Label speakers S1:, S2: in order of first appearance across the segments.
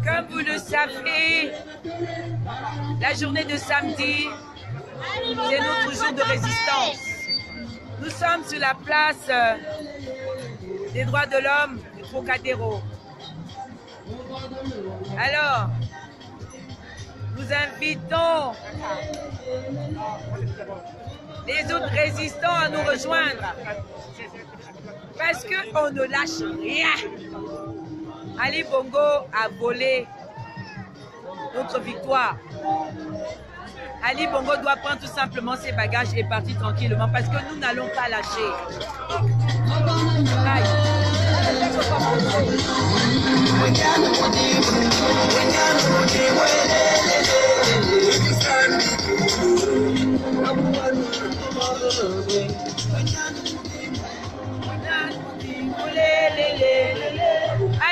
S1: Comme vous le savez, la journée de samedi, c'est notre jour de résistance. Nous sommes sur la place des droits de l'homme du Trocadéro. Alors, nous invitons les autres résistants à nous rejoindre parce qu'on ne lâche rien. Ali Bongo a volé notre victoire. Ali Bongo doit prendre tout simplement ses bagages et partir tranquillement parce que nous n'allons pas lâcher. Aïe.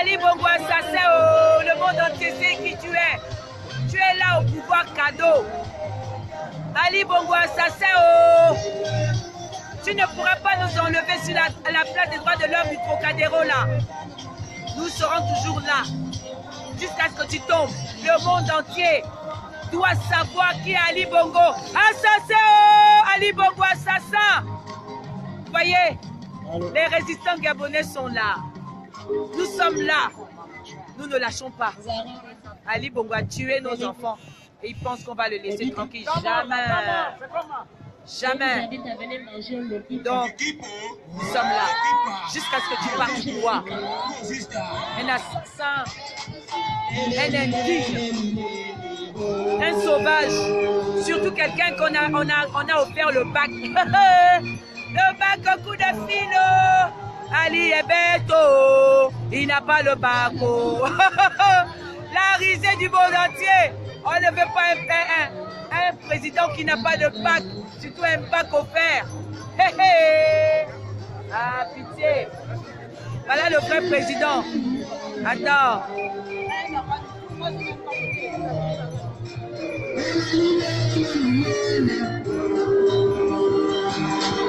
S1: Ali Bongo assassin, oh, le monde entier sait qui tu es. Tu es là au pouvoir cadeau. Ali Bongo assassin, oh, tu ne pourras pas nous enlever sur la place des droits de l'homme du Trocadéro là. Nous serons toujours là jusqu'à ce que tu tombes. Le monde entier doit savoir qui est Ali Bongo. Assassin, oh, Ali Bongo assassin. Vous voyez, les résistants gabonais sont là. Nous sommes là. Nous ne lâchons pas. Ali Bongo a tué nos enfants et il pense qu'on va le laisser tranquille. Jamais. Jamais. Donc, nous sommes là jusqu'à ce que tu partes du pouvoir. Un assassin, un indigène, un sauvage, surtout quelqu'un qu'on a offert le bac. Le bac au coup de filo. Ali est bête, oh, il n'a pas le bac. Oh. La risée du monde entier. On ne veut pas un président qui n'a pas de bac, surtout un bac offert. Hé hé. Ah, pitié. Voilà le vrai président. Attends.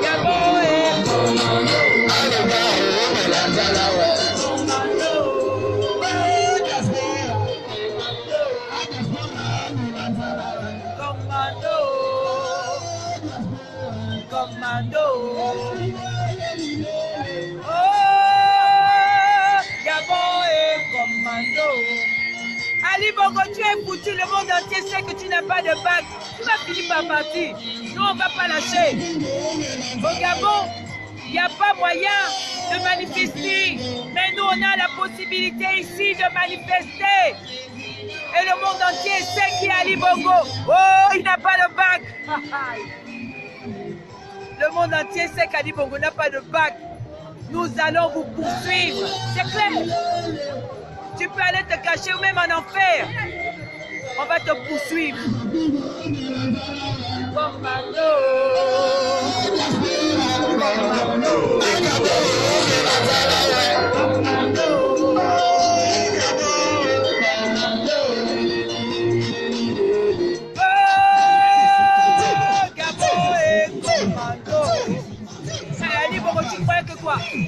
S1: Gabon est commando. Oh, Gabon est commando. Ali Bongo, tu es foutu, le monde entier sait que tu n'as pas de bac. Tu vas finir par partir. Nous, on ne va pas lâcher. Au Gabon, il n'y a pas moyen de manifester. Mais nous, on a la possibilité ici de manifester. Et le monde entier sait qui est Ali Bongo. Oh, il n'a pas de bac. Le monde entier sait qu'Ali Bongo n'a pas de bac. Nous allons vous poursuivre. C'est clair. Tu peux aller te cacher ou même en enfer. On va te poursuivre. Commando. Commando.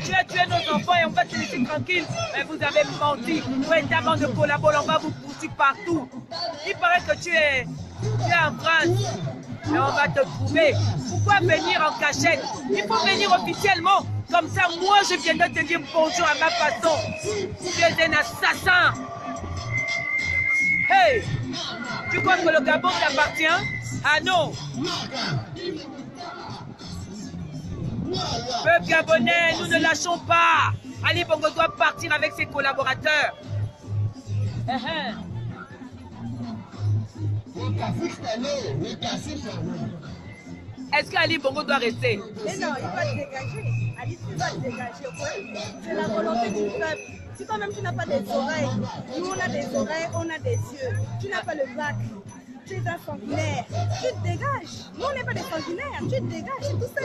S1: Tu as tué nos enfants et on va te laisser tranquille. Mais vous avez menti. Prétendant de collaborer, on va vous poursuivre partout. Il paraît que tu es en France. Mais on va te trouver. Pourquoi venir en cachette? Il faut venir officiellement. Comme ça, moi, je viendrai te dire bonjour à ma façon. Tu es un assassin. Hey! Tu crois que le Gabon t'appartient? Ah non! Peuple gabonais, nous ne lâchons pas. Ali Bongo doit partir avec ses collaborateurs. Est-ce qu'Ali Bongo doit rester?
S2: Mais non, il va dégager. Ali va dégager. C'est la volonté du peuple. Si toi-même tu n'as pas des oreilles, nous on a des oreilles, on a des yeux. Tu n'as pas le bac. Tu es un sanguinaire. Tu te dégages. Nous on n'est pas des sanguinaires. Tu te dégages, c'est tout ça.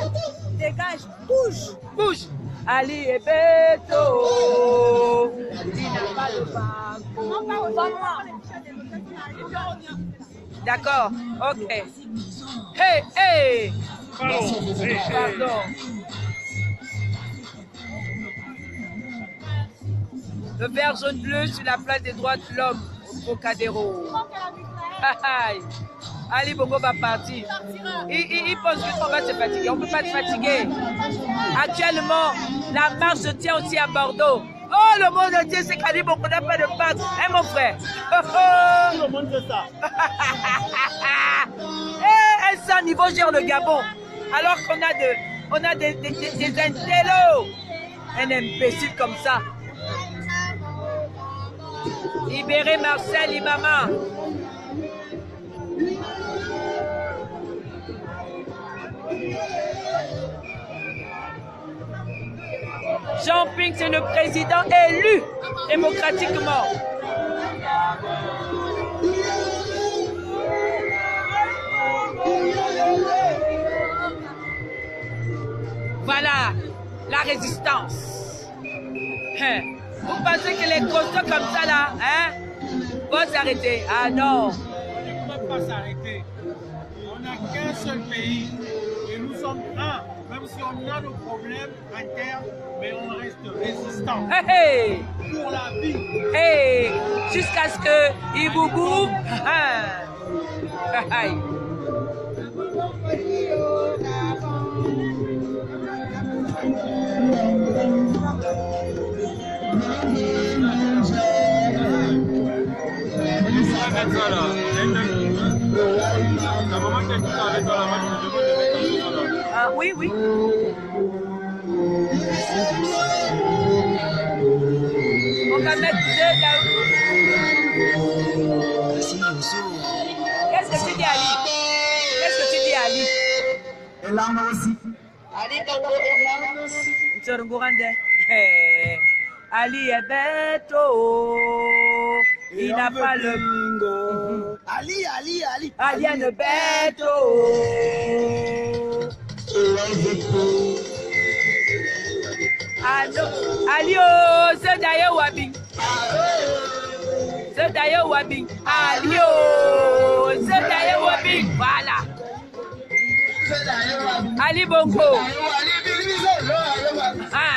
S2: Dégage, bouge.
S1: Bouge. Ali est bête. Il n'a pas le bac. D'accord, ok. Hey, hey. Pardon. Le vert, jaune, bleu sur la place des droits de l'homme au Trocadéro. Ali Bongo va partir. Il pense qu'on va se fatiguer. On ne peut pas se fatiguer. Actuellement, la marche se tient aussi à Bordeaux. Oh, le monde entier, c'est qu'Ali Bongo n'a pas de bac. Hein, mon frère?
S3: Tout le monde fait ça.
S1: Un sans niveau gère le Gabon. Alors qu'on a des intellos. Un imbécile comme ça. Libérez Marcel Imama. Jean Ping, c'est le président élu démocratiquement. Voilà la résistance. Vous pensez que les costauds comme ça là, vont s'arrêter? Ah non.
S3: On ne peut pas s'arrêter. On n'a qu'un seul pays et nous sommes un. Même si on a nos problèmes internes, mais on reste résistant. Pour la vie.
S1: Jusqu'à ce que Iboubou. Ah oui, oui. On va mettre deux là. Qu'est-ce que tu dis, Ali? Qu'est-ce que tu dis, Ali? Ali Bongo. Ali est bête, oh. Il n'a pas le bingo.
S4: Ali.
S1: Ali est une bête, oh. Ali, oh, c'est d'ailleurs Wabing. C'est d'ailleurs Wabing. Ali, oh, c'est d'ailleurs Wabing. Voilà. Ali Bongo.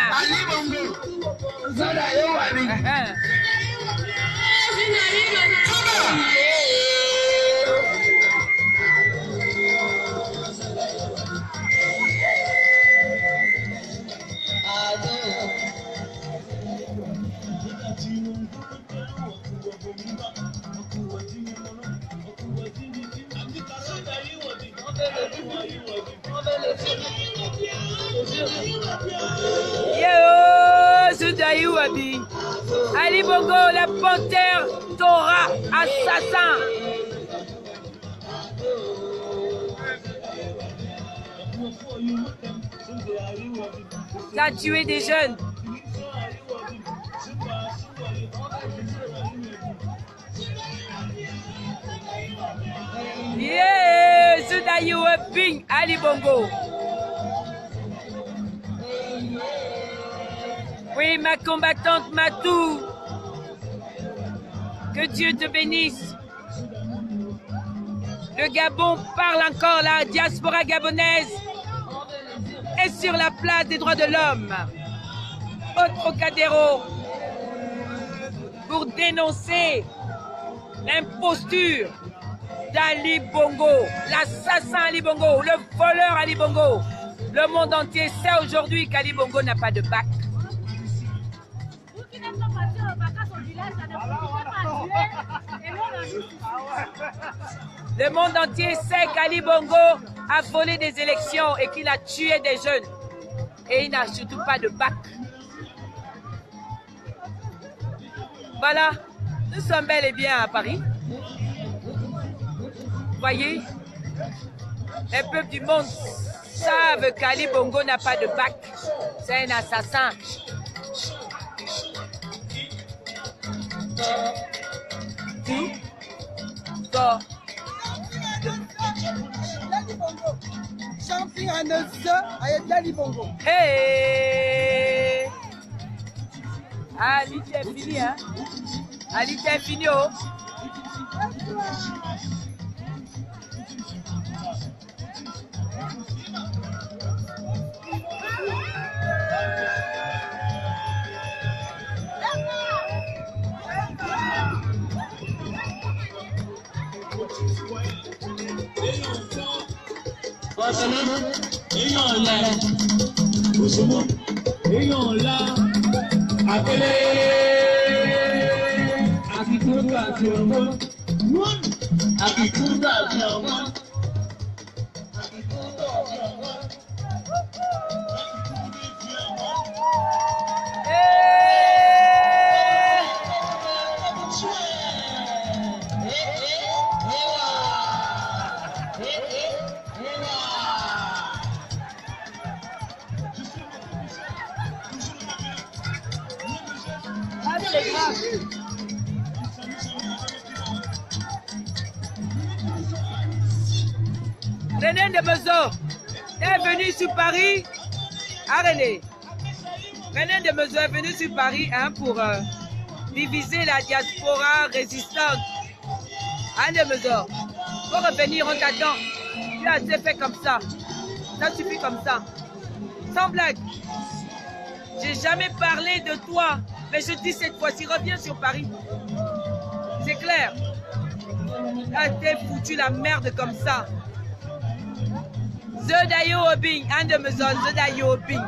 S4: Ali Bongo. C'est d'ailleurs Wabing.
S1: Ali Bongo, la panthère Torah, assassin. Tu as tué des jeunes. Yeah, Sudayu Ping, Ali Bongo. Oui, ma combattante Matou. Que Dieu te bénisse. Le Gabon parle encore, la diaspora gabonaise est sur la place des droits de l'homme au Trocadéro pour dénoncer l'imposture d'Ali Bongo, l'assassin Ali Bongo, le voleur Ali Bongo. Le monde entier sait aujourd'hui qu'Ali Bongo n'a pas de bac. Le monde entier sait qu'Ali Bongo a volé des élections et qu'il a tué des jeunes. Et il n'a surtout pas de bac. Voilà, nous sommes bel et bien à Paris. Voyez, les peuples du monde savent qu'Ali Bongo n'a pas de bac. C'est un assassin. Tout sort.
S4: Champion en avec Ali Bongo.
S1: Hey! Ali, c'est fini, hein? Ali, c'est fini, oh! René Ndemezo est venu sur Paris. Ah René. René Ndemezo est venu sur Paris pour diviser la diaspora résistante. Ah Ndemezo, pour revenir, on t'attend. Tu as assez fait comme ça. Ça suffit comme ça. Sans blague. J'ai jamais parlé de toi. Mais je dis cette fois-ci, reviens sur Paris. C'est clair. Ah, t'es foutu la merde comme ça. Zedayo Obing, un de Mezo, Zedayo Obing.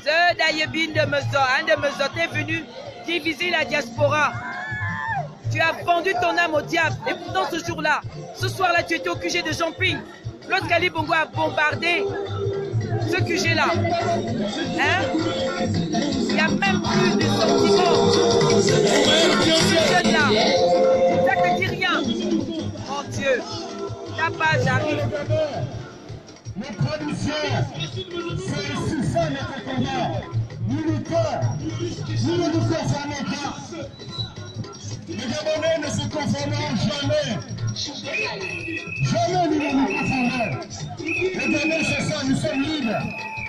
S1: Zedayo Obing de Mezo, un de Mezo, t'es venu diviser la diaspora. Tu as vendu ton âme au diable. Et pourtant ce jour-là, ce soir-là, tu étais au QG de Jean-Ping. Lorsqu'Ali Bongo a bombardé ce QG-là. Hein? Il n'y a même plus de sentiments. Ça te dit rien. Mon Dieu. Ta page arrive.
S4: Notre tradition, c'est ici ça notre combat. Militaire, nous ne nous conformons pas. Les Gabonais ne se conformeront jamais. Jamais nous ne nous conformerons. Les Gabonais, c'est ça, nous sommes libres.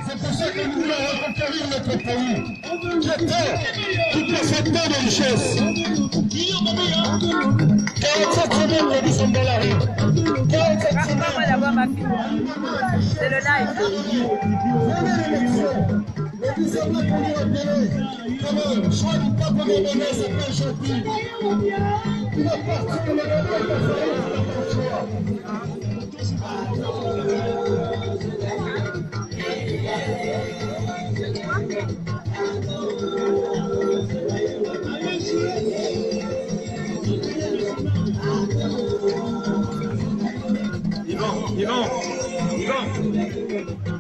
S4: C'est pour ça que nous voulons reconquérir notre pays. Qui possède tant de richesses. 47 semaines que nous sommes dans la rue. 47 semaines.
S1: C'est le live.
S4: Et nous sommes là pour nous rappeler que le choix du peuple gabonais s'appelle Jean-Ping. Il a parti de la Gabon,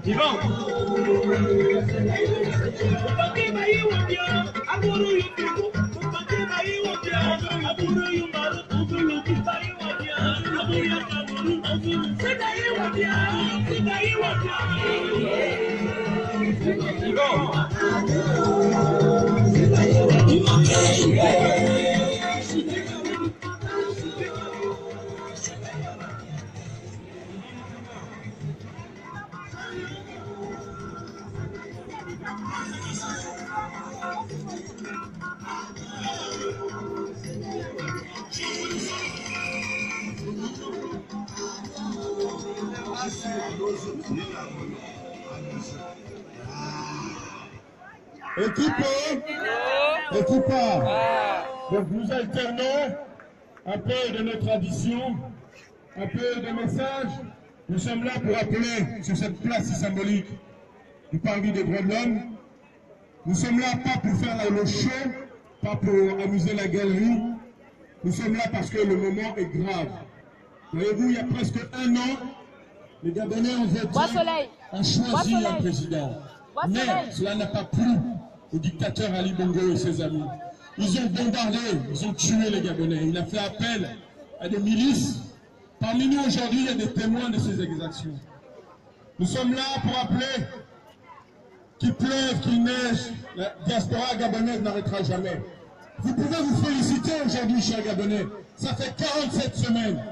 S3: Yvan.
S4: Équipe. Donc nous alternons un peu de nos traditions, un peu de messages. Nous sommes là pour appeler sur cette place si symbolique du parvis des droits de l'homme. Nous sommes là pas pour faire le show, pas pour amuser la galerie. Nous sommes là parce que le moment est grave. Voyez-vous, il y a presque un an, les Gabonais ont voté, ont choisi un président. Mais cela n'a pas plu au dictateur Ali Bongo et ses amis. Ils ont bombardé, ils ont tué les Gabonais. Il a fait appel à des milices. Parmi nous aujourd'hui, il y a des témoins de ces exactions. Nous sommes là pour appeler qu'il pleuve, qu'il neige. La diaspora gabonaise n'arrêtera jamais. Vous pouvez vous féliciter aujourd'hui, chers Gabonais. Ça fait 47 semaines.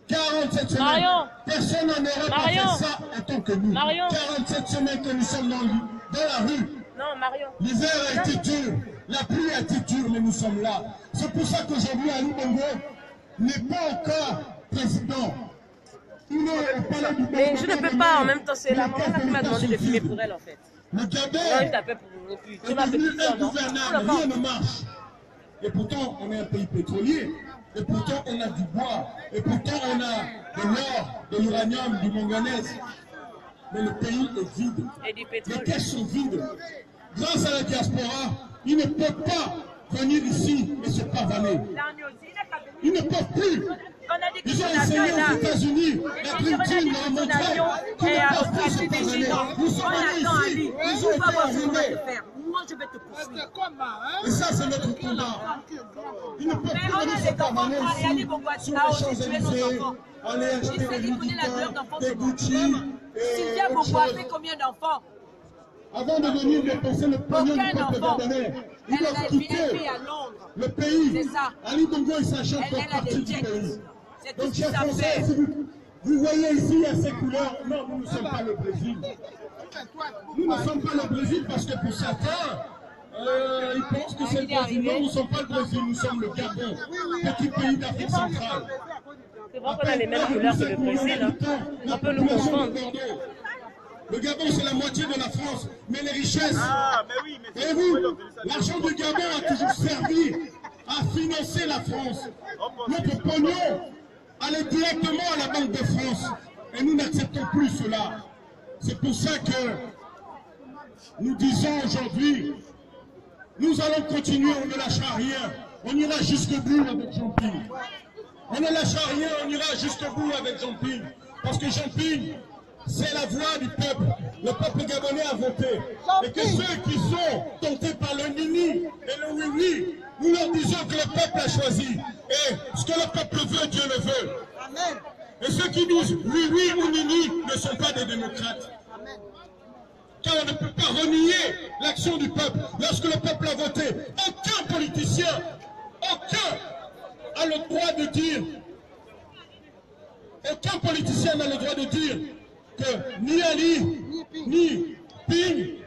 S4: 47 semaines.
S5: Marion.
S4: Personne n'en aurait pas fait ça autant que nous.
S5: Marion.
S4: 47 semaines que nous sommes dans la rue.
S5: Non, Marion.
S4: L'hiver a été dur, la pluie a été dure, mais nous sommes là. C'est pour ça qu'aujourd'hui, Ali Bongo n'est pas encore président. Il est au palais du
S5: Mais je ne peux pas en même temps, c'est la maman qui m'a demandé de filmer pour elle en fait.
S4: Le Gabon
S5: Non, je t'appelle pour tu
S4: est
S5: m'as
S4: devenu
S5: fait ça, non?
S4: ingouvernable, rien ne marche. Et pourtant, on est un pays pétrolier. Et pourtant, on a du bois. Et pourtant, on a de l'or, de l'uranium, du manganèse. Mais le pays est vide. Les caisses sont vides. Grâce à la diaspora, ils ne peuvent pas venir ici et se pavaner. Ils ne peuvent plus. Ils ont essayé aux États-Unis, la Dream Team leur a montré qu'ils ne peuvent plus se pavaner. Nous sommes allés ici, ils ont été arrivés.
S1: Moi, je vais te poursuivre.
S4: Et ça, c'est notre combat. Ils ne peuvent plus venir se pavaner ici, sur les Champs-Élysées, aller acheter des Louis Vuitton, des Gucci.
S1: Sylvia Bongo a fait combien d'enfants?
S4: Avant de venir dépenser le pognon du peuple gabonais, ils doivent quitter le pays. Ali Bongo et sa gente font partie du pays. Donc, chers Français, si vous voyez ici, il y a ces couleurs. Non, nous ne sommes pas le Brésil. Nous ne sommes pas le Brésil parce que pour certains, ils pensent que c'est le Brésil. Non, nous ne sommes pas le Brésil, nous sommes le Gabon, petit pays d'Afrique centrale.
S5: C'est vrai qu'on a les mêmes couleurs que le Brésil. Hein. On peut nous confondre.
S4: Le Gabon, c'est la moitié de la France, mais les richesses. Voyez-vous, l'argent du Gabon a toujours servi à financer la France. Notre pognon allait directement à la Banque de France. Et nous n'acceptons plus cela. C'est pour ça que nous disons aujourd'hui, nous allons continuer, on ne lâchera rien. On ira jusqu'au bout avec Jean-Ping. On ne lâchera rien, on ira jusqu'au bout avec Jean-Ping. Parce que Jean-Ping, c'est la voix du peuple. Le peuple gabonais a voté. Et que ceux qui sont tentés par le nini et le oui-oui, nous leur disons que le peuple a choisi. Et ce que le peuple veut, Dieu le veut. Amen. Et ceux qui disent oui-oui ou nini ne sont pas des démocrates. Amen. Car on ne peut pas renier l'action du peuple. Lorsque le peuple a voté, aucun politicien, aucun a le droit de dire, aucun politicien n'a le droit de dire que ni Ali, ni Ping,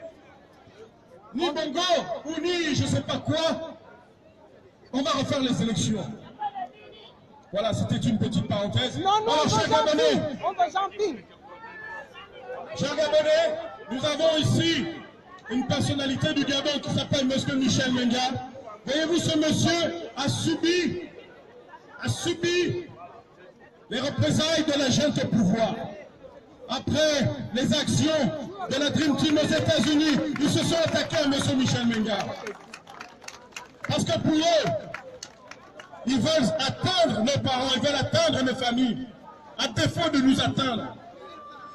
S4: ni Bongo, ou ni je ne sais pas quoi, on va refaire les élections. Voilà, c'était une petite parenthèse.
S2: Non,
S4: alors, chers Gabonais,
S2: on veut Jean-Ping.
S4: Chers Gabonais, nous avons ici une personnalité du Gabon qui s'appelle M. Michel Menga. Voyez-vous, ce monsieur a subi les représailles de la junte au pouvoir. Après les actions de la Dream Team aux États-Unis, ils se sont attaqués à M. Michel Menga. Parce que pour eux, ils veulent atteindre nos parents, ils veulent atteindre nos familles, à défaut de nous atteindre.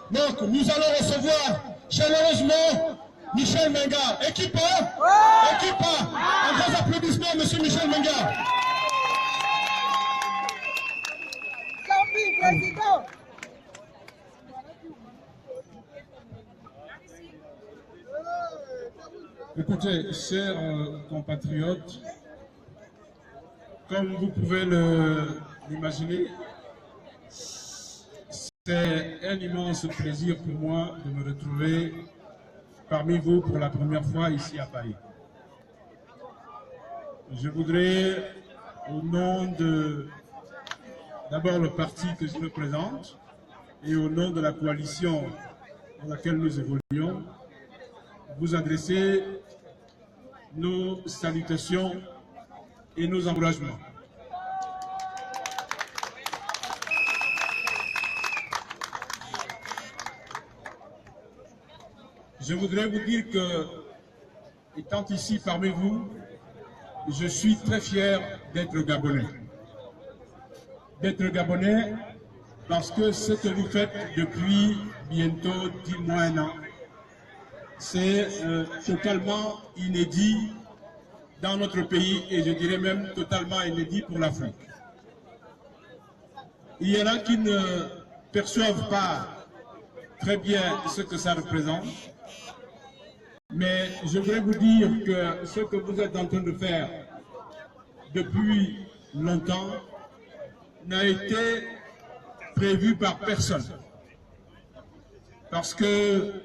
S4: Donc, nous allons recevoir chaleureusement Michel Menga. Équipe, équipe, un gros applaudissement, M. Michel Menga.
S2: Président.
S6: Écoutez, chers compatriotes, comme vous pouvez l'imaginer, c'est un immense plaisir pour moi de me retrouver parmi vous pour la première fois ici à Paris. Je voudrais, au nom d'abord le parti que je représente et au nom de la coalition dans laquelle nous évoluons, vous adresser nos salutations et nos encouragements. Je voudrais vous dire que, étant ici parmi vous, je suis très fier d'être Gabonais. D'être Gabonais parce que ce que vous faites depuis bientôt 10 mois, 1 an, c'est totalement inédit dans notre pays et je dirais même totalement inédit pour l'Afrique. Il y en a qui ne perçoivent pas très bien ce que ça représente, mais je voudrais vous dire que ce que vous êtes en train de faire depuis longtemps n'a été prévu par personne. Parce que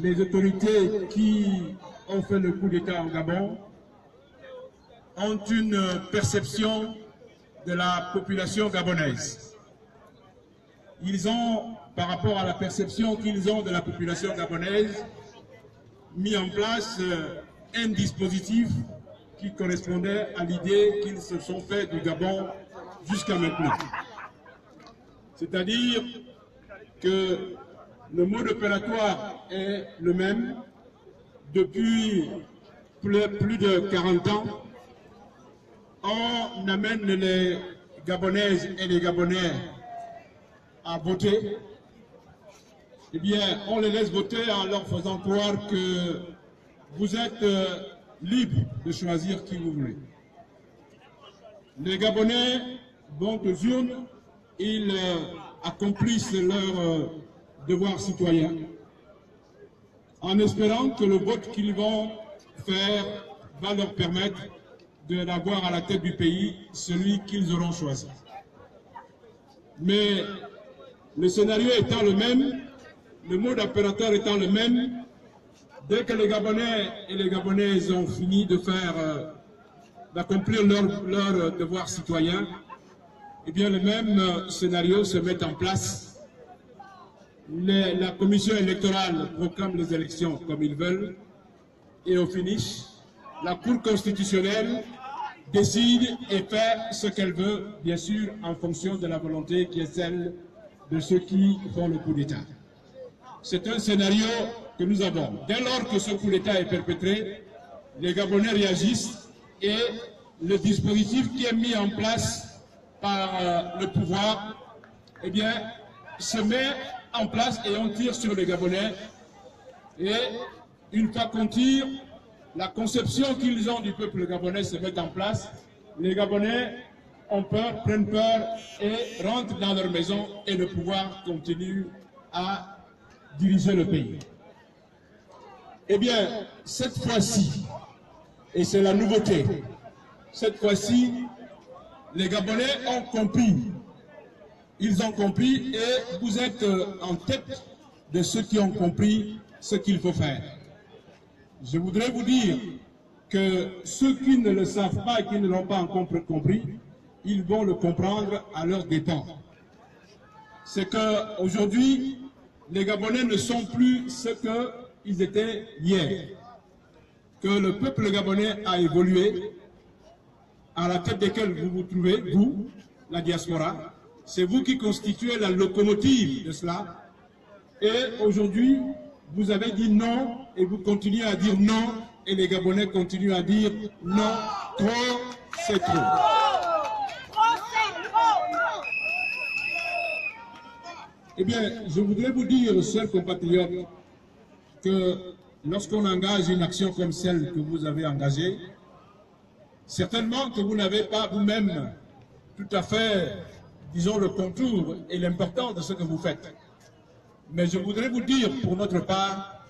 S6: les autorités qui ont fait le coup d'État en Gabon ont une perception de la population gabonaise. Ils ont, par rapport à la perception qu'ils ont de la population gabonaise, mis en place un dispositif qui correspondait à l'idée qu'ils se sont fait du Gabon jusqu'à maintenant. C'est-à-dire que le mode opératoire est le même depuis plus de 40 ans. On amène les Gabonaises et les Gabonais à voter. Eh bien, on les laisse voter en leur faisant croire que vous êtes libres de choisir qui vous voulez. Les Gabonais vont aux urnes, ils accomplissent leur devoir citoyen en espérant que le vote qu'ils vont faire va leur permettre d'avoir à la tête du pays celui qu'ils auront choisi. Mais le scénario étant le même, le mode opérateur étant le même, dès que les Gabonais et les Gabonaises ont fini de d'accomplir leur devoir citoyen, eh bien le même scénario se met en place. La commission électorale proclame les élections comme ils veulent, et au finish, la Cour constitutionnelle décide et fait ce qu'elle veut, bien sûr, en fonction de la volonté qui est celle de ceux qui font le coup d'État. C'est un scénario que nous avons. Dès lors que ce coup d'État est perpétré, les Gabonais réagissent et le dispositif qui est mis en place par le pouvoir, eh bien, se met en place et on tire sur les Gabonais. Et une fois qu'on tire, la conception qu'ils ont du peuple gabonais se met en place. Les Gabonais ont peur, prennent peur et rentrent dans leur maison et le pouvoir continue à diriger le pays. Eh bien, cette fois-ci, et c'est la nouveauté, cette fois-ci, les Gabonais ont compris. Ils ont compris et vous êtes en tête de ceux qui ont compris ce qu'il faut faire. Je voudrais vous dire que ceux qui ne le savent pas et qui ne l'ont pas encore compris, ils vont le comprendre à leur dépens. C'est qu'aujourd'hui, les Gabonais ne sont plus ce qu'ils étaient hier. Que le peuple gabonais a évolué, à la tête desquels vous vous trouvez, vous, la diaspora. C'est vous qui constituez la locomotive de cela. Et aujourd'hui, vous avez dit non et vous continuez à dire non et les Gabonais continuent à dire non, trop, c'est trop. Eh bien, je voudrais vous dire, chers compatriotes, que lorsqu'on engage une action comme celle que vous avez engagée, certainement que vous n'avez pas vous-même tout à fait, disons, le contour et l'importance de ce que vous faites. Mais je voudrais vous dire, pour notre part,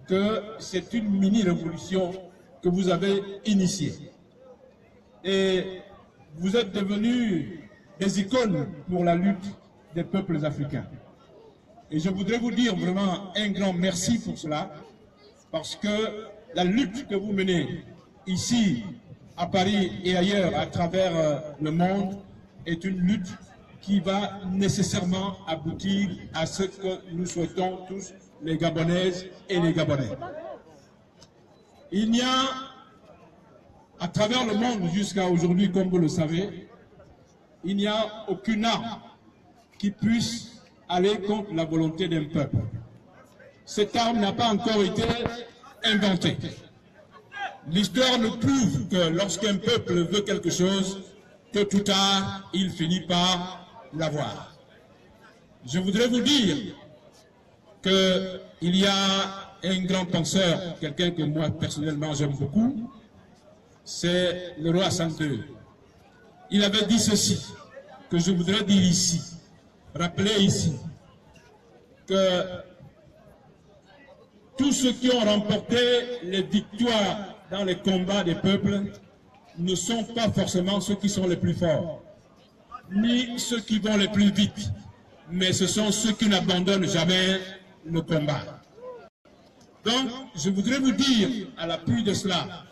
S6: que c'est une mini-révolution que vous avez initiée. Et vous êtes devenus des icônes pour la lutte des peuples africains. Et je voudrais vous dire vraiment un grand merci pour cela, parce que la lutte que vous menez ici, à Paris et ailleurs, à travers le monde, est une lutte qui va nécessairement aboutir à ce que nous souhaitons tous, les Gabonaises et les Gabonais. Il n'y a, à travers le monde jusqu'à aujourd'hui, comme vous le savez, il n'y a aucune arme qui puisse aller contre la volonté d'un peuple. Cette arme n'a pas encore été inventée. L'histoire nous prouve que lorsqu'un peuple veut quelque chose, que tout tard, il finit par l'avoir. Je voudrais vous dire qu'il y a un grand penseur, quelqu'un que moi personnellement j'aime beaucoup, c'est le roi Hassan II. Il avait dit ceci, que je voudrais dire ici, rappeler ici, que tous ceux qui ont remporté les victoires dans les combats des peuples ne sont pas forcément ceux qui sont les plus forts, ni ceux qui vont les plus vite, mais ce sont ceux qui n'abandonnent jamais le combat. Donc, je voudrais vous dire, à l'appui de cela,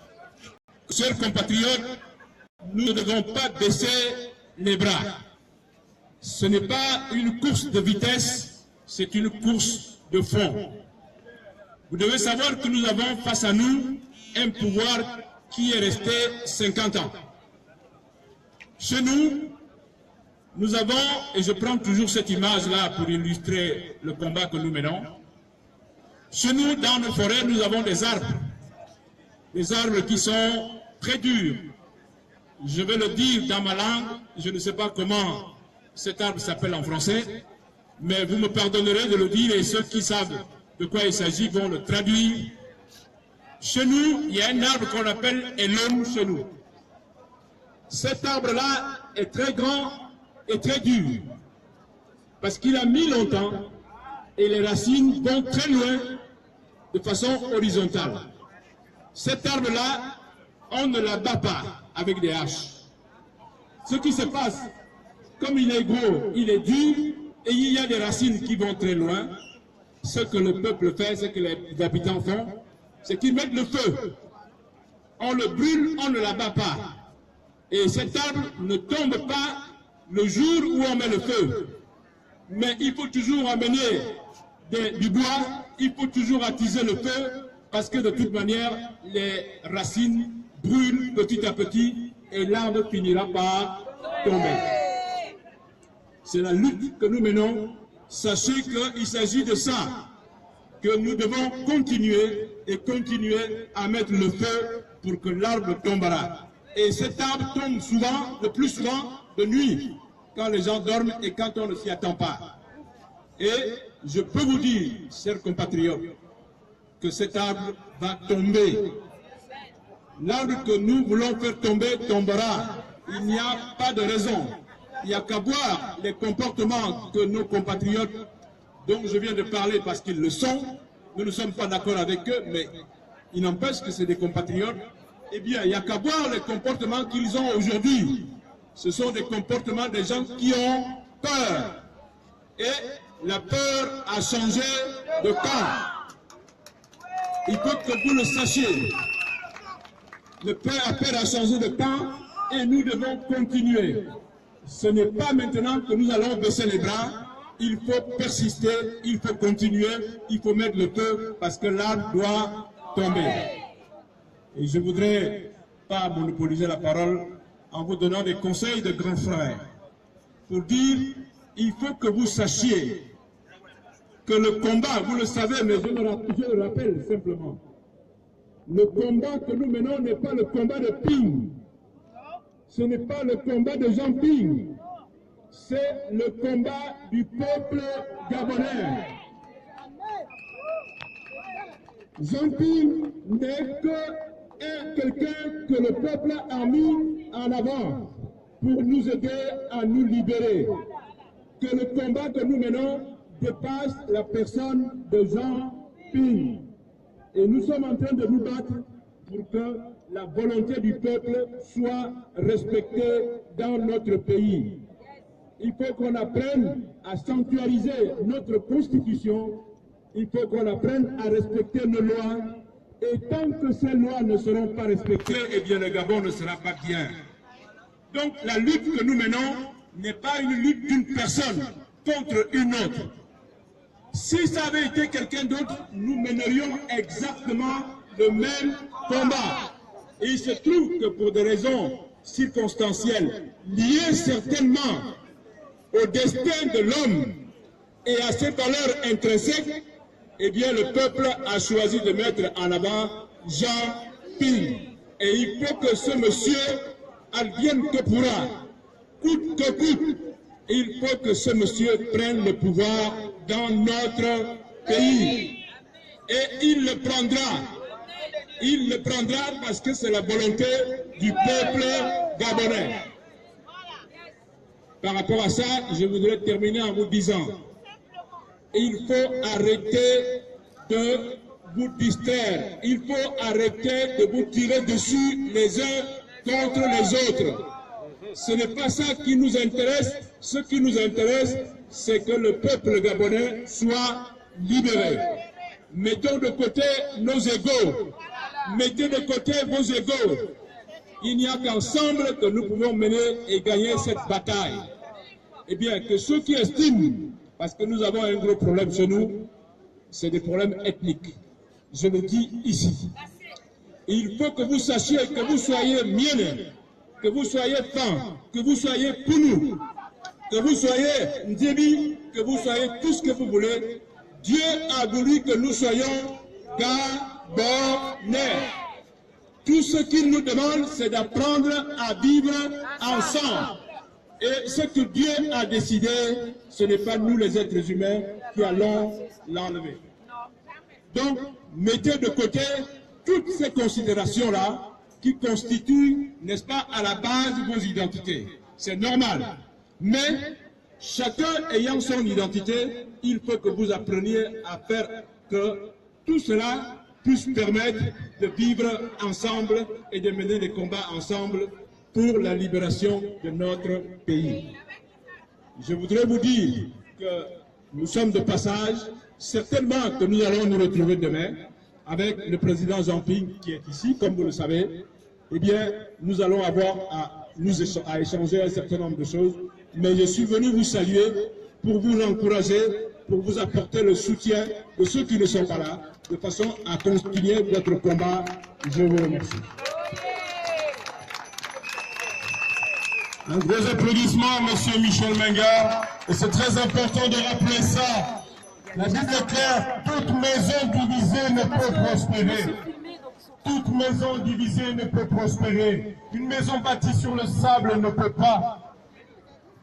S6: chers compatriotes, nous ne devons pas baisser les bras. Ce n'est pas une course de vitesse, c'est une course de fond. Vous devez savoir que nous avons face à nous un pouvoir qui est resté 50 ans. Chez nous, nous avons, et je prends toujours cette image-là pour illustrer le combat que nous menons, chez nous, dans nos forêts, nous avons des arbres qui sont très durs. Je vais le dire dans ma langue, je ne sais pas comment cet arbre s'appelle en français, mais vous me pardonnerez de le dire et ceux qui savent de quoi il s'agit vont le traduire. Chez nous, il y a un arbre qu'on appelle Elon chez nous. Cet arbre-là est très grand et très dur parce qu'il a mis longtemps et les racines vont très loin de façon horizontale. Cet arbre-là, on ne l'abat pas avec des haches. Ce qui se passe, comme il est gros, il est dur et il y a des racines qui vont très loin, ce que le peuple fait, ce que les habitants font, c'est qu'ils mettent le feu. On le brûle, on ne l'abat pas. Et cet arbre ne tombe pas le jour où on met le feu. Mais il faut toujours amener du bois, il faut toujours attiser le feu, parce que de toute manière, les racines brûlent petit à petit et l'arbre finira par tomber. C'est la lutte que nous menons. Sachez qu'il s'agit de ça, que nous devons continuer et continuer à mettre le feu pour que l'arbre tombera. Et cet arbre tombe souvent, le plus souvent, de nuit, quand les gens dorment et quand on ne s'y attend pas. Et je peux vous dire, chers compatriotes, que cet arbre va tomber. L'arbre que nous voulons faire tomber tombera. Il n'y a pas de raison. Il n'y a qu'à voir les comportements que nos compatriotes, dont je viens de parler parce qu'ils le sont, nous ne sommes pas d'accord avec eux, mais il n'empêche que c'est des compatriotes. Eh bien, il n'y a qu'à voir les comportements qu'ils ont aujourd'hui. Ce sont des comportements des gens qui ont peur. Et la peur a changé de camp. Il faut que vous le sachiez. La peur a changé de camp et nous devons continuer. Ce n'est pas maintenant que nous allons baisser les bras. Il faut persister, il faut continuer, il faut mettre le feu parce que l'arbre doit tomber. Et je ne voudrais pas monopoliser la parole en vous donnant des conseils de grands frères pour dire il faut que vous sachiez que le combat, vous le savez, mais je le rappelle simplement, le combat que nous menons n'est pas le combat de Ping, ce n'est pas le combat de Jean Ping, c'est le combat du peuple gabonais. Jean Ping n'est que quelqu'un que le peuple a mis en avant pour nous aider à nous libérer. Que le combat que nous menons dépasse la personne de Jean Ping. Et nous sommes en train de nous battre pour que la volonté du peuple soit respectée dans notre pays. Il faut qu'on apprenne à sanctuariser notre constitution, il faut qu'on apprenne à respecter nos lois, et tant que ces lois ne seront pas respectées, eh bien le Gabon ne sera pas bien. Donc la lutte que nous menons n'est pas une lutte d'une personne contre une autre. Si ça avait été quelqu'un d'autre, nous mènerions exactement le même combat. Et il se trouve que pour des raisons circonstancielles, liées certainement au destin de l'homme et à ses valeurs intrinsèques, eh bien le peuple a choisi de mettre en avant Jean Ping. Et il faut que ce monsieur advienne que pourra, coûte que coûte, il faut que ce monsieur prenne le pouvoir dans notre pays. Et il le prendra. Il le prendra parce que c'est la volonté du peuple gabonais. Par rapport à ça, je voudrais terminer en vous disant, il faut arrêter de vous distraire. Il faut arrêter de vous tirer dessus les uns contre les autres. Ce n'est pas ça qui nous intéresse. Ce qui nous intéresse, c'est que le peuple gabonais soit libéré. Mettons de côté nos égos. Mettez de côté vos égos. Il n'y a qu'ensemble que nous pouvons mener et gagner cette bataille. Eh bien, que ceux qui estiment, parce que nous avons un gros problème chez nous, c'est des problèmes ethniques. Je le dis ici. Il faut que vous sachiez que vous soyez Mienè, que vous soyez Fan, que vous soyez Punu, que vous soyez Ndiebi, que vous soyez tout ce que vous voulez. Dieu a voulu que nous soyons Gabonais. Tout ce qu'il nous demande, c'est d'apprendre à vivre ensemble. Et ce que Dieu a décidé, ce n'est pas nous les êtres humains qui allons l'enlever. Donc, mettez de côté toutes ces considérations-là qui constituent, n'est-ce pas, à la base vos identités. C'est normal. Mais, chacun ayant son identité, il faut que vous appreniez à faire que tout cela puisse permettre de vivre ensemble et de mener des combats ensemble pour la libération de notre pays. Je voudrais vous dire que nous sommes de passage, certainement que nous allons nous retrouver demain avec le président Jean-Ping qui est ici, comme vous le savez. Eh bien, nous allons avoir à échanger un certain nombre de choses, mais je suis venu vous saluer pour vous encourager, pour vous apporter le soutien de ceux qui ne sont pas là, de façon à continuer votre combat. Je vous remercie. Un gros applaudissement, Monsieur Michel Menga. Et c'est très important de rappeler ça. La Bible est claire, toute maison divisée ne peut prospérer. Toute maison divisée ne peut prospérer. Une maison bâtie sur le sable ne peut pas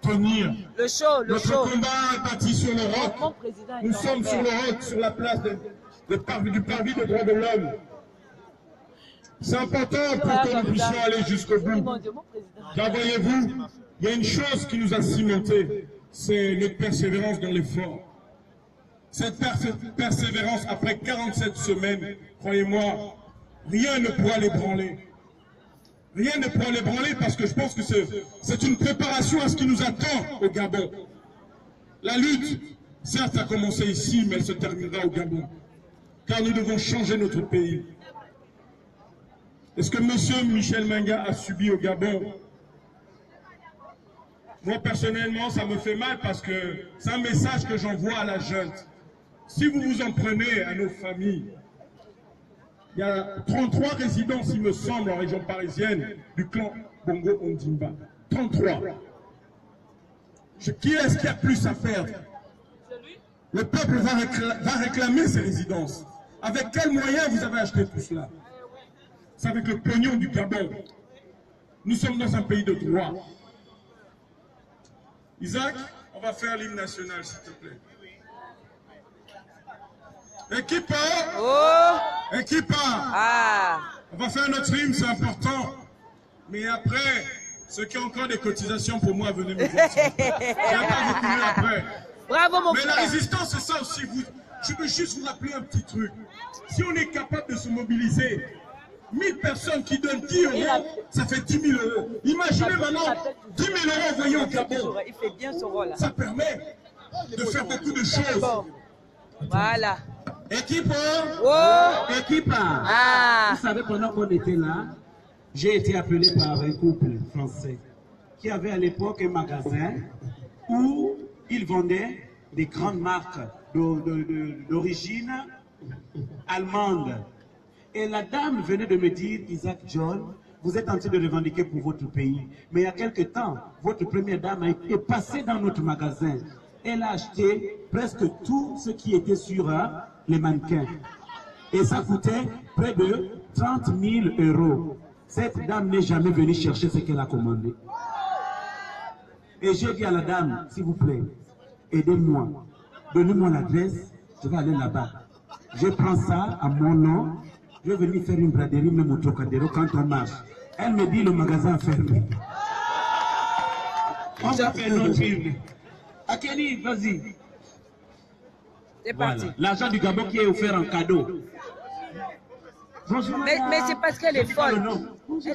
S6: tenir. Notre combat est bâti sur le roc. Nous sommes sur le roc, sur la place du parvis des droits de l'homme. C'est important pour que nous puissions aller jusqu'au bout. Car voyez-vous, il y a une chose qui nous a cimenté, c'est notre persévérance dans l'effort. Cette persévérance, après 47 semaines, croyez-moi, rien ne pourra l'ébranler. Rien ne pourra l'ébranler parce que je pense que c'est une préparation à ce qui nous attend au Gabon. La lutte, certes, a commencé ici, mais elle se terminera au Gabon. Car nous devons changer notre pays. Est-ce que M. Michel Menga a subi au Gabon? Moi, personnellement, ça me fait mal parce que c'est un message que j'envoie à la junte. Si vous vous en prenez à nos familles, il y a 33 résidences, il me semble, en région parisienne, du clan Bongo Ondimba. 33. Qui est-ce qui a plus à perdre? Le peuple va réclamer ces résidences. Avec quels moyens vous avez acheté tout cela? C'est avec le pognon du Gabon. Nous sommes dans un pays de droit. Isaac, on va faire l'hymne national, s'il te plaît. Équipe, équipe, on va faire notre hymne, c'est important. Mais après, ceux qui ont encore des cotisations pour moi, venez me voir. Je ne vais pas vous courir après.
S1: Bravo, mon frère.
S6: Mais la résistance, c'est ça aussi. Je veux juste vous rappeler un petit truc. Si on est capable de se mobiliser, 1000 personnes qui donnent 10 euros, ça fait 10 000 euros. Imaginez maintenant 10 000 euros envoyés au Gabon.
S1: Il fait bien son rôle.
S6: Ça permet de faire beaucoup de choses.
S1: Voilà.
S7: Équipe, équipe.
S1: Ah.
S7: Vous savez, pendant qu'on était là, j'ai été appelé par un couple français qui avait à l'époque un magasin où ils vendaient des grandes marques d'origine allemande. Et la dame venait de me dire, Isaac John, vous êtes en train de revendiquer pour votre pays. Mais il y a quelque temps, votre première dame a été passée dans notre magasin. Elle a acheté presque tout ce qui était sur les mannequins. Et ça coûtait près de 30 000 euros. Cette dame n'est jamais venue chercher ce qu'elle a commandé. Et j'ai dit à la dame, s'il vous plaît, aidez-moi. Donnez-moi l'adresse, je vais aller là-bas. Je prends ça à mon nom. Je vais venir faire une braderie, même au Trocadéro, quand on marche. Elle me dit, le magasin est fermé. On va faire notre film. Akeni, vas-y.
S1: C'est parti.
S7: Voilà. L'argent du Gabon qui est offert en cadeau.
S1: Mais c'est parce qu'elle est folle.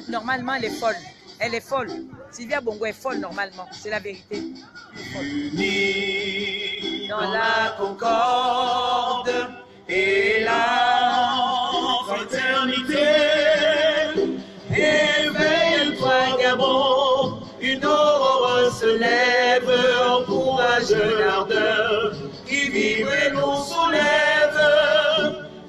S1: Normalement, elle est folle. Elle est folle. Sylvia Bongo est folle normalement. C'est la vérité.
S8: Ni dans la concorde et la fraternité. Éveille-toi, Gabon, une aurore se lève, encourage l'ardeur qui vibre et nous soulève.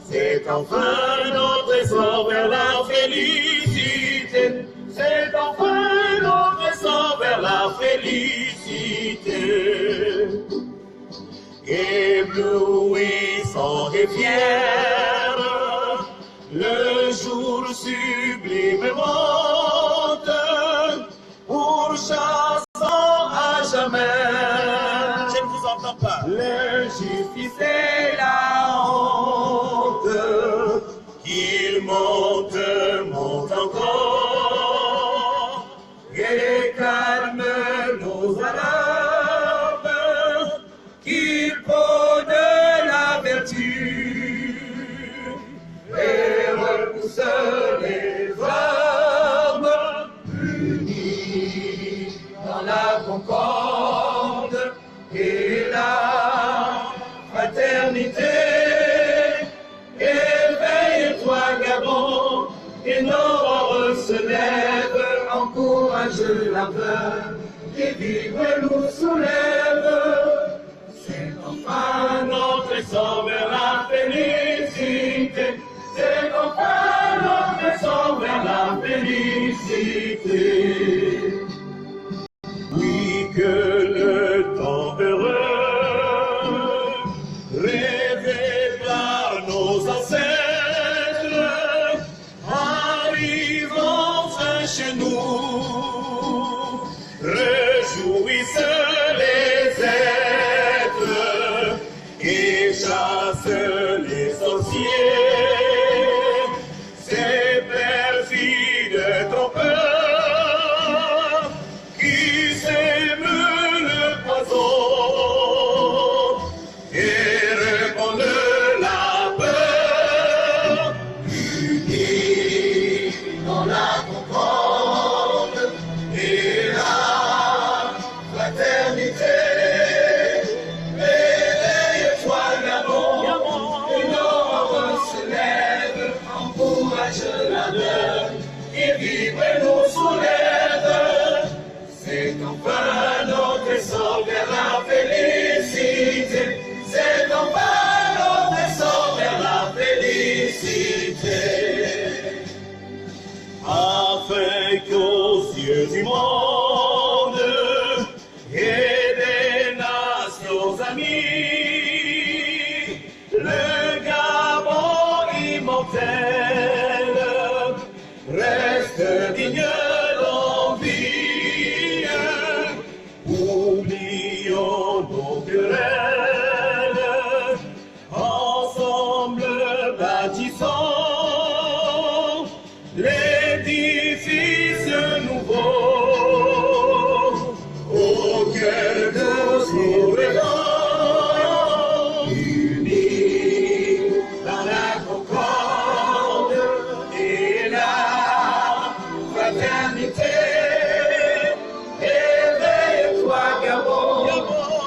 S8: C'est enfin notre essor vers la félicité. C'est enfin notre essor vers la félicité. Éblouissant et fier, le jour sublime monte, pourchassant à jamais. Je ne vous entends pas. L'injustice et la honte, qu'il monte, monte encore, et calme nos alarmes, qu'il prône la vertu, et repousse les armes, unis dans la concorde et la fraternité. Éveille-toi, Gabon, et nos se lève, encourage l'ardeur, et vive nous soulève. C'est enfin notre essor vers la félicité. C'est enfin notre essor vers la félicité. Oui, que le temps heureux, rêvé par nos ancêtres, arrivant enfin chez nous, réjouissent les êtres et chassent les sorciers. Ces perfides trompeurs qui sèment le poison et répandent la peur, unis dans la concorde et la fraternité. Éveille-toi, Gabon, et nos se lève, encourage l'ardeur, et vive nous soulève. C'est enfin notre essor vers la félicité. C'est enfin notre essor vers la félicité. Afin qu'aux yeux du monde et des nations amies, le Gabon immortel reste digne d'envie. Oublions nos querelles, ensemble bâtissons l'édifice nouveau au cœur de souverains, unis dans la concorde et la fraternité. Éveille-toi, Gabon,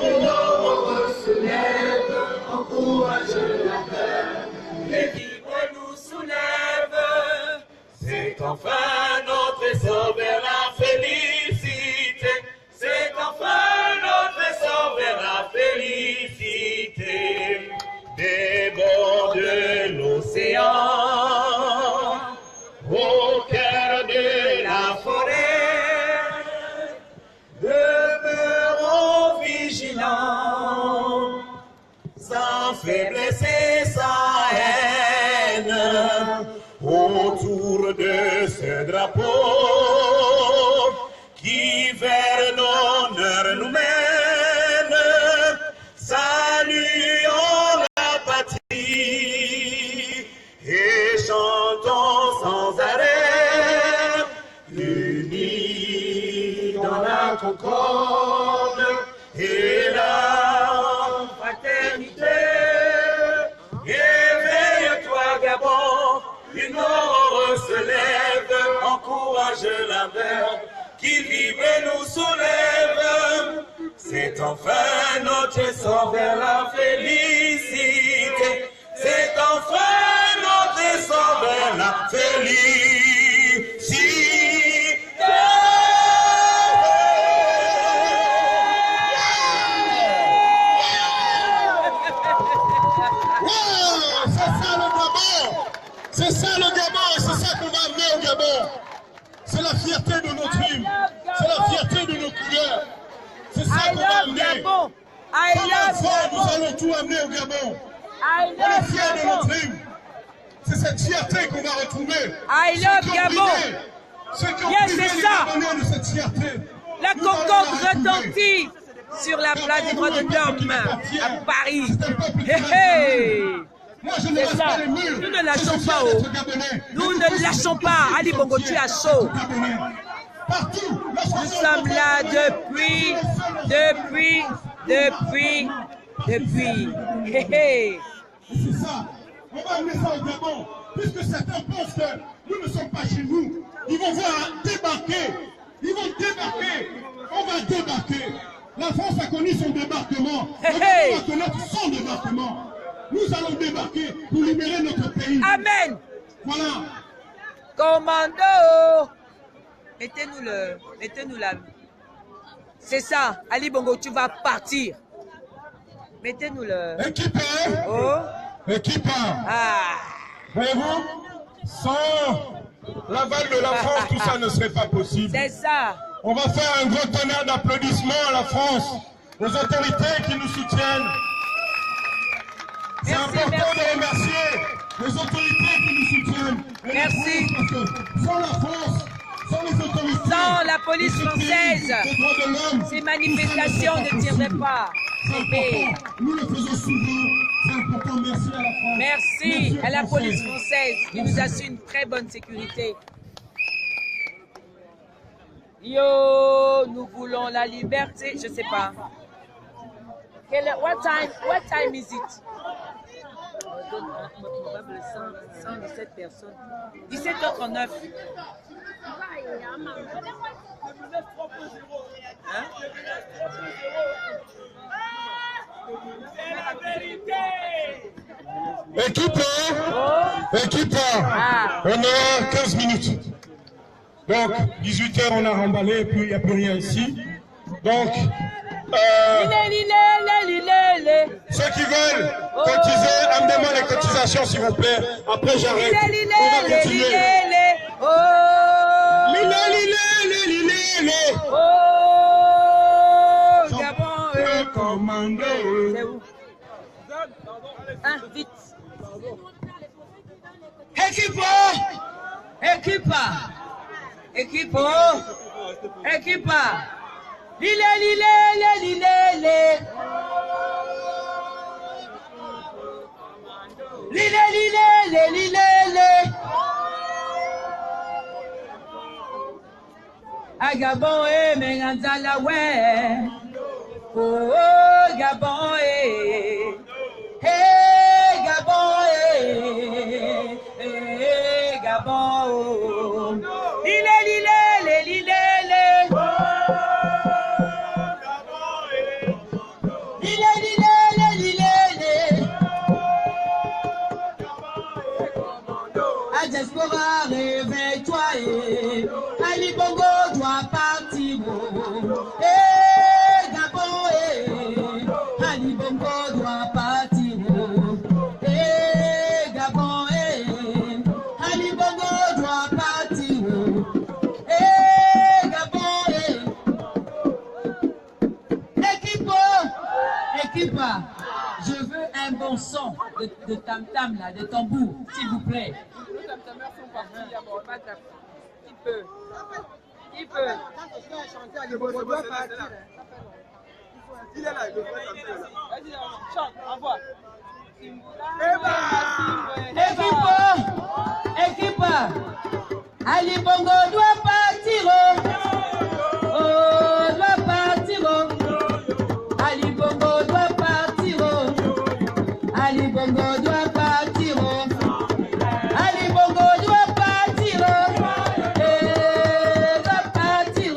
S8: et nos se lève, encourage la paix, les vivres nous soulèvent. C'est enfin notre essor vers la félicité. C'est enfin notre essor vers la félicité. Des bords de l'océan, au cœur de la forêt, demeurons vigilants, sans faiblesse et sans haine, autour de ce drapeau qui vers l'honneur nous mène. Saluons la patrie et chantons sans arrêt, unis dans la concorde et la fraternité. Éveille-toi, Gabon, une aurore se lève, encourage l'ardeur, qui vive et nous soulève. C'est enfin notre essor vers la félicité. C'est enfin notre essor vers la félicité.
S4: C'est ça le Gabon, et c'est ça qu'on va au Gabon. C'est la fierté de notre hymne. C'est la fierté de nos couleurs. C'est ça qu'on va amener. Comme enfants, nous allons tout amener au Gabon. On est fiers de notre hymne. C'est cette fierté qu'on va retrouver.
S1: I love Gabon.
S4: Yes, c'est ça. De cette fierté.
S1: La concorde retentit sur la place des droits de l'homme à Paris. C'est ça. Nous ne lâchons pas. Nous ne lâchons pas. Ali Bongo, tu as chaud. Nous sommes là depuis.
S4: C'est ça. On va amener ça au Gabon. Puisque certains pensent que nous ne sommes pas chez nous. Ils vont voir débarquer. Ils vont débarquer. On va débarquer. La France a connu son débarquement. On va connaître son débarquement. Nous allons débarquer pour libérer notre pays.
S1: Amen.
S4: Voilà.
S1: Commando. Mettez-nous là. C'est ça. Ali Bongo, tu vas partir. Mettez-nous le.
S4: Équipe.
S1: Oh.
S4: Équipe.
S1: Ah.
S4: Voyez-vous, sans l'aval de la France, tout ça ne serait pas possible.
S1: C'est ça.
S4: On va faire un gros tonnerre d'applaudissements à la France, aux autorités qui nous soutiennent. C'est important de remercier les autorités qui nous soutiennent. Et
S1: merci.
S4: France, parce que sans la France, sans les autorités,
S1: sans la police française, ces manifestations ne tireraient pas.
S4: Nous le faisons souvent. C'est important. Merci à la France.
S1: Merci à la police française qui nous assure une très bonne sécurité. Yo, nous voulons la liberté. Je sais pas. What time is it? 117 personnes. 17h39. Hein?
S4: Équipe, on a 15 minutes. Donc, 18h, on a remballé, puis il n'y a plus rien ici. Donc, ceux qui veulent cotiser, amenez-moi les cotisations, s'il vous plaît. Après, j'arrête. On va continuer.
S1: Commando. C'est où? Hein, vite. Équipe. A Gabon et Menganzala ouais. Oh Gabon et Gabon et Gabon oh. Lile. A diaspora réveille-toi et Ali Bongo doit partir Gabon Ali Bongo doit partir Gabon Ali Bongo doit partir Gabon Équipe, je veux un bon son de tam-tam là, de tambour, s'il vous plaît. Les tam-tamers sont partis, qui peut? Il est là, il doit pas. Vas-y, chante, envoie. Équipe, Ali Bongo doit partir. Doit partir. Ali Bongo doit partir. Ali Bongo doit partir. Ali Bongo doit partir. Doit partir.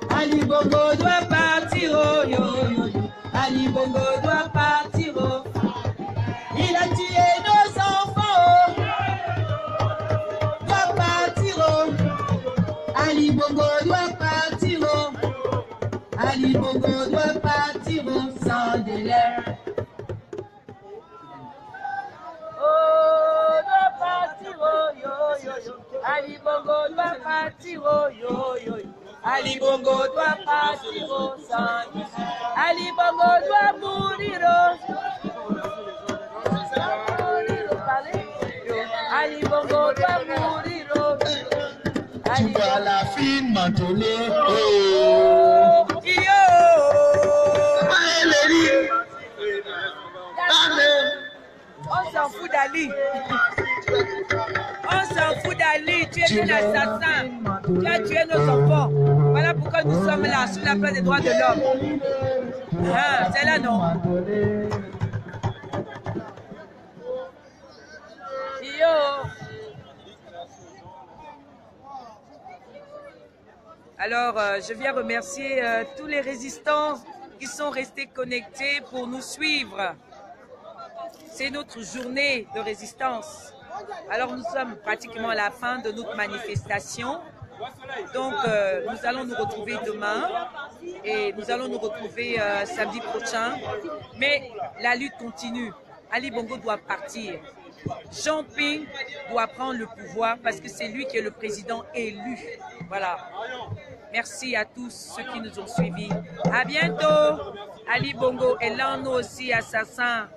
S1: Ali Bongo doit partir. Ali Bongo doit partir. Il a tué nos enfants. Doit partir. Ali Bongo doit partir. Ali Bongo doit partir sans délai. Oh, doit partir, yo. Ali Bongo doit partir, oh yo yo. Ali Bongo doit partir, oh sang. Ali Bongo doit mourir, oh. Ali Bongo doit mourir, oh.
S8: Tu vois la fine mantonnée, oh.
S1: Yo. On s'en fout d'Ali. On s'en fout d'Ali. Tu es un assassin. Tu as tué nos enfants. Voilà pourquoi nous sommes là, sur la place des droits de l'homme. Ah, c'est là, non? Yo. Alors, je viens remercier tous les résistants qui sont restés connectés pour nous suivre. C'est notre journée de résistance. Alors, nous sommes pratiquement à la fin de notre manifestation. Donc, nous allons nous retrouver demain et nous allons nous retrouver samedi prochain. Mais la lutte continue. Ali Bongo doit partir. Jean Ping doit prendre le pouvoir parce que c'est lui qui est le président élu. Voilà. Merci à tous ceux qui nous ont suivis. À bientôt. Ali Bongo est l'un de nous aussi assassins.